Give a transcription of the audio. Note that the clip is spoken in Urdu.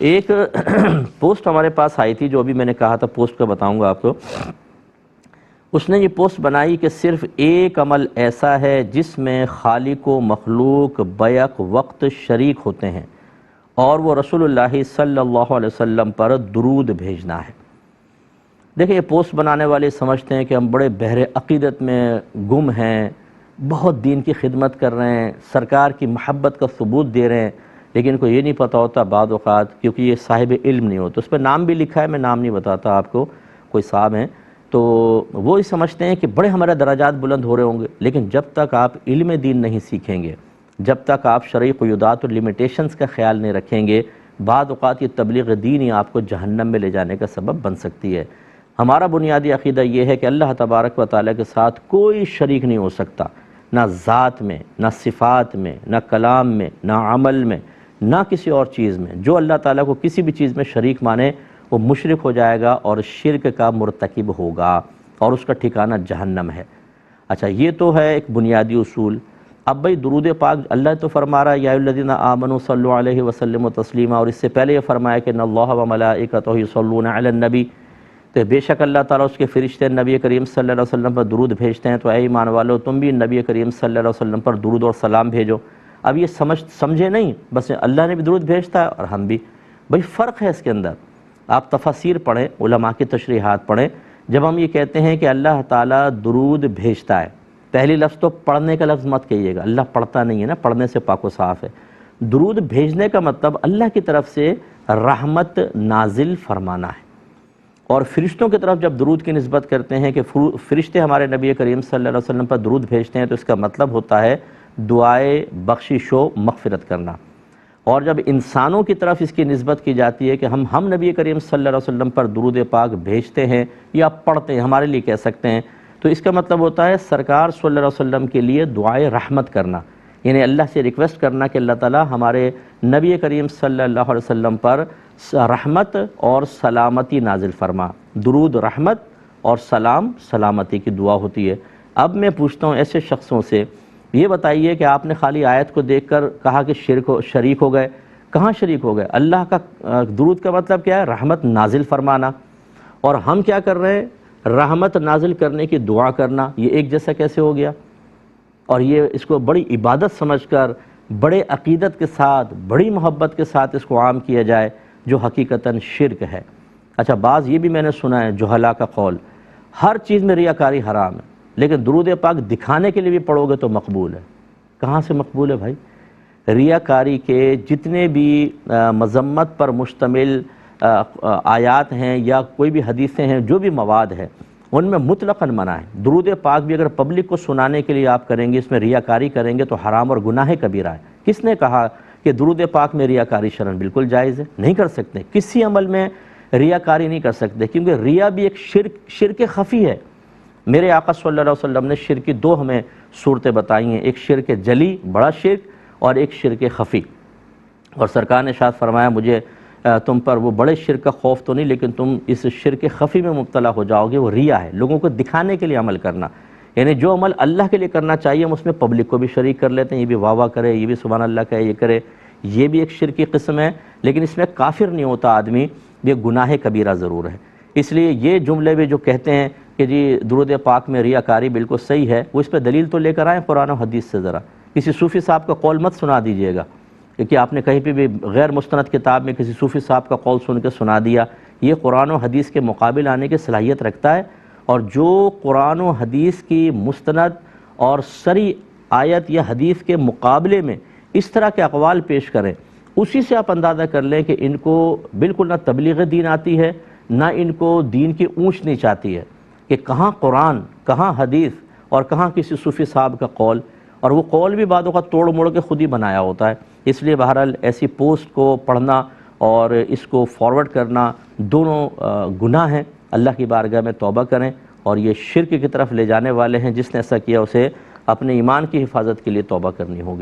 ایک پوسٹ ہمارے پاس آئی تھی، جو ابھی میں نے کہا تھا پوسٹ کا بتاؤں گا آپ کو۔ اس نے یہ پوسٹ بنائی کہ صرف ایک عمل ایسا ہے جس میں خالق و مخلوق بیک وقت شریک ہوتے ہیں، اور وہ رسول اللہ صلی اللہ علیہ وسلم پر درود بھیجنا ہے۔ دیکھیں، یہ پوسٹ بنانے والے سمجھتے ہیں کہ ہم بڑے بحر عقیدت میں گم ہیں، بہت دین کی خدمت کر رہے ہیں، سرکار کی محبت کا ثبوت دے رہے ہیں، لیکن کو یہ نہیں پتہ ہوتا بعض اوقات، کیونکہ یہ صاحب علم نہیں ہوتا۔ اس پہ نام بھی لکھا ہے، میں نام نہیں بتاتا آپ کو، کوئی صاحب ہیں تو وہ ہی سمجھتے ہیں کہ بڑے ہمارے درجات بلند ہو رہے ہوں گے، لیکن جب تک آپ علم دین نہیں سیکھیں گے، جب تک آپ شرعی قیودات اور لمیٹیشنز کا خیال نہیں رکھیں گے، بعض اوقات یہ تبلیغ دین ہی آپ کو جہنم میں لے جانے کا سبب بن سکتی ہے۔ ہمارا بنیادی عقیدہ یہ ہے کہ اللہ تبارک و تعالیٰ کے ساتھ کوئی شریک نہیں ہو سکتا، نہ ذات میں، نہ صفات میں، نہ کلام میں، نہ عمل میں، نہ کسی اور چیز میں۔ جو اللہ تعالیٰ کو کسی بھی چیز میں شریک مانے وہ مشرک ہو جائے گا اور شرک کا مرتکب ہوگا، اور اس کا ٹھکانہ جہنم ہے۔ اچھا، یہ تو ہے ایک بنیادی اصول۔ اب بھئی درود پاک اللہ تو فرما رہا ہے یا ایھا الذین آمنوا صلوا علیہ وسلموا تسلیما، اور اس سے پہلے یہ فرمایا کہ ان اللہ و ملائکتہ یصلون علی النبی، تو بے شک اللہ تعالیٰ اس کے فرشتے نبی کریم صلی اللہ علیہ وسلم پر درود بھیجتے ہیں، تو اے ایمان والو تم بھی نبی کریم صلی اللہ علیہ وسلم پر درود اور سلام بھیجو۔ اب یہ سمجھے نہیں، بس اللہ نے بھی درود بھیجتا ہے اور ہم بھی۔ بھئی فرق ہے اس کے اندر، آپ تفاسیر پڑھیں، علماء کی تشریحات پڑھیں۔ جب ہم یہ کہتے ہیں کہ اللہ تعالیٰ درود بھیجتا ہے، پہلی لفظ تو پڑھنے کا لفظ مت کہیے گا، اللہ پڑھتا نہیں ہے نا، پڑھنے سے پاک و صاف ہے۔ درود بھیجنے کا مطلب اللہ کی طرف سے رحمت نازل فرمانا ہے، اور فرشتوں کی طرف جب درود کی نسبت کرتے ہیں کہ فرشتے ہمارے نبی کریم صلی اللہ علیہ وسلم پر درود بھیجتے ہیں، تو اس کا مطلب ہوتا ہے دعائے بخشش و مغفرت کرنا۔ اور جب انسانوں کی طرف اس کی نسبت کی جاتی ہے کہ ہم نبی کریم صلی اللہ علیہ وسلم پر درود پاک بھیجتے ہیں یا پڑھتے ہیں، ہمارے لیے کہہ سکتے ہیں، تو اس کا مطلب ہوتا ہے سرکار صلی اللہ علیہ وسلم کے لیے دعائے رحمت کرنا، یعنی اللہ سے ریکویسٹ کرنا کہ اللہ تعالیٰ ہمارے نبی کریم صلی اللہ علیہ وسلم پر رحمت اور سلامتی نازل فرما۔ درود رحمت اور سلام سلامتی کی دعا ہوتی ہے۔ اب میں پوچھتا ہوں ایسے شخصوں سے، یہ بتائیے کہ آپ نے خالی آیت کو دیکھ کر کہا کہ شریک ہو گئے، کہاں شریک ہو گئے؟ اللہ کا درود کا مطلب کیا ہے؟ رحمت نازل فرمانا، اور ہم کیا کر رہے ہیں؟ رحمت نازل کرنے کی دعا کرنا۔ یہ ایک جیسا کیسے ہو گیا؟ اور یہ اس کو بڑی عبادت سمجھ کر، بڑے عقیدت کے ساتھ، بڑی محبت کے ساتھ اس کو عام کیا جائے، جو حقیقتاً شرک ہے۔ اچھا، بعض یہ بھی میں نے سنا ہے جہلا کا قول، ہر چیز میں ریاکاری حرام ہے، لیکن درود پاک دکھانے کے لیے بھی پڑھو گے تو مقبول ہے۔ کہاں سے مقبول ہے بھائی؟ ریاکاری کے جتنے بھی مذمت پر مشتمل آیات ہیں یا کوئی بھی حدیثیں ہیں، جو بھی مواد ہے، ان میں مطلقاً منع ہے۔ درود پاک بھی اگر پبلک کو سنانے کے لیے آپ کریں گے، اس میں ریاکاری کریں گے تو حرام اور گناہ کبیرہ ہے۔ کس نے کہا کہ درود پاک میں ریاکاری شرعاً بالکل جائز ہے؟ نہیں کر سکتے، کسی عمل میں ریاکاری نہیں کر سکتے، کیونکہ ریا بھی ایک شرک خفی ہے۔ میرے آقا صلی اللہ علیہ وسلم نے شرک کی دو ہمیں صورتیں بتائی ہیں، ایک شرک جلی بڑا شرک، اور ایک شرک خفی۔ اور سرکار نے ارشاد فرمایا مجھے تم پر وہ بڑے شرک کا خوف تو نہیں، لیکن تم اس شرک خفی میں مبتلا ہو جاؤ گے، وہ ریا ہے، لوگوں کو دکھانے کے لیے عمل کرنا۔ یعنی جو عمل اللہ کے لیے کرنا چاہیے ہم اس میں پبلک کو بھی شریک کر لیتے ہیں، یہ بھی واہ واہ کرے، یہ بھی سبحان اللہ کہے، یہ کرے، یہ بھی ایک شرک کی قسم ہے، لیکن اس میں کافر نہیں ہوتا آدمی، یہ گناہ کبیرہ ضرور ہے۔ اس لیے یہ جملے بھی جو کہتے ہیں کہ جی درود پاک میں ریاکاری بالکل صحیح ہے، وہ اس پہ دلیل تو لے کر آئیں قرآن و حدیث سے۔ ذرا کسی صوفی صاحب کا قول مت سنا دیجیے گا، کہ آپ نے کہیں پہ بھی غیر مستند کتاب میں کسی صوفی صاحب کا قول سن کے سنا دیا، یہ قرآن و حدیث کے مقابل آنے کی صلاحیت رکھتا ہے۔ اور جو قرآن و حدیث کی مستند اور صریح آیت یا حدیث کے مقابلے میں اس طرح کے اقوال پیش کریں، اسی سے آپ اندازہ کر لیں کہ ان کو بالکل نہ تبلیغ دین آتی ہے، نہ ان کو دین کی اونچ نیچ آتی ہے، کہ کہاں قرآن، کہاں حدیث، اور کہاں کسی صوفی صاحب کا قول، اور وہ قول بھی بعضوں کا توڑ موڑ کے خود ہی بنایا ہوتا ہے۔ اس لیے بہرحال ایسی پوسٹ کو پڑھنا اور اس کو فارورڈ کرنا دونوں گناہ ہیں۔ اللہ کی بارگاہ میں توبہ کریں، اور یہ شرک کی طرف لے جانے والے ہیں، جس نے ایسا کیا اسے اپنے ایمان کی حفاظت کے لیے توبہ کرنی ہوگی۔